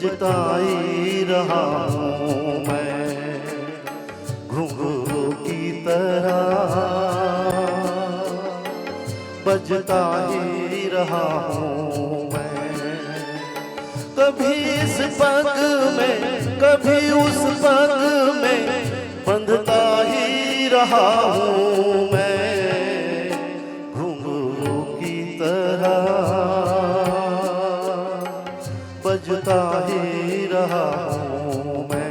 बजता ही रहा हूँ मैं घुंघरू की तरह, बजता ही रहा हूँ मैं। कभी इस पग में कभी उस पग में बंधता ही रहा हूँ मैं घुंघरू की तरह, बजता ही रहा हूँ मैं।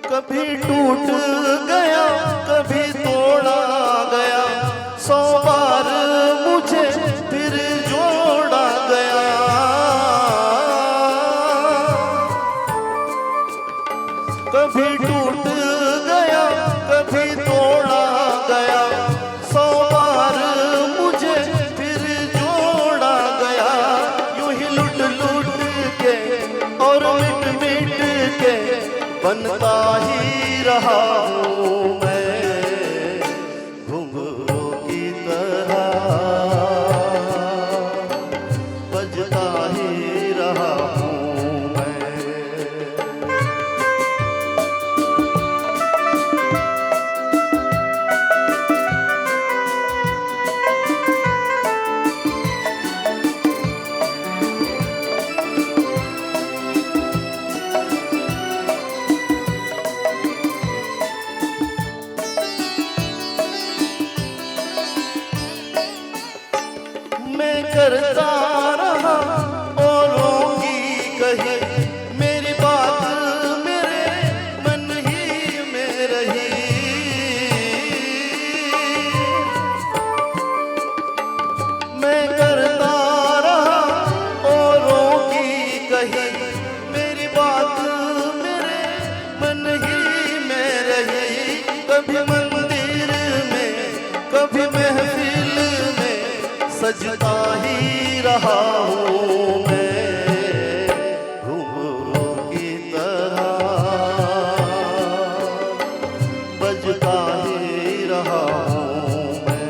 कभी टूट गया कभी तोड़ा गया, 100 बार मुझे फिर जोड़ा गया। कभी टूट गया कभी तोड़ा गया, 100 बार मुझे फिर जोड़ा गया। यूं ही लुट लुट के और मिट मिट के बनता ही रहा हूँ मैं घुंघरू की तरह, बजता ही रहा हूँ मैं। मैं करता रहा औरों की कही, मेरी बात मेरे मन ही में रही। मैं करता रहा औरों की कही, मेरी बात मेरे मन ही में रही। कभी मंदिर में कभी महफिल में सजता ही रहा हूँ मैं घुंघरू की तरह, बजता ही रहा हूँ मैं।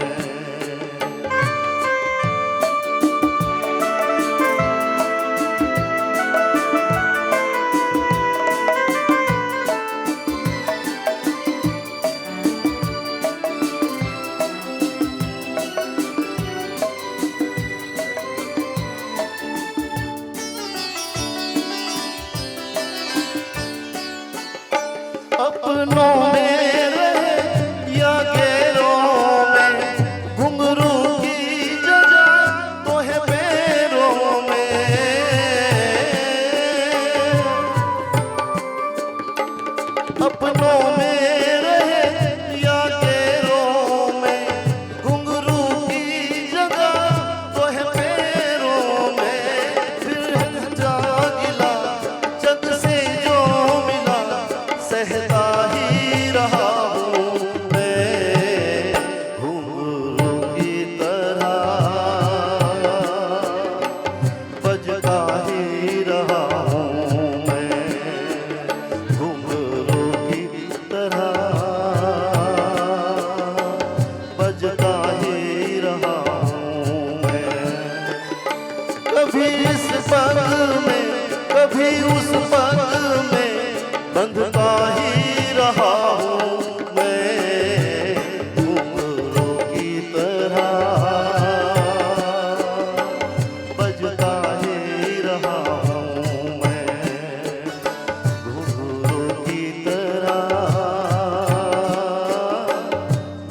अपनों में रहे या गैरों में, घुंघरू की जगह तो है पैरों में। अपनों में रहे या गैरों में, घुंघरू की जगह तो है पैरों में। फिर जा गिला जग से जो मिला, सहता ही रहा हूँ मैं घुंघरू की तरह, बजता ही रहा हूँ मैं घुंघरू की तरह, बजता ही रहा हूँ मैं। कभी इस पग में कभी उस पग में बंधता ही रहा हूँ मैं घुंघरू की तरह, बजता ही रहा हूँ मैं घुंघरू की तरह,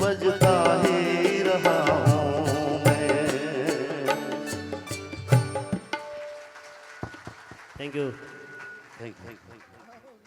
बजता ही रहा हूँ मैं। Thank you.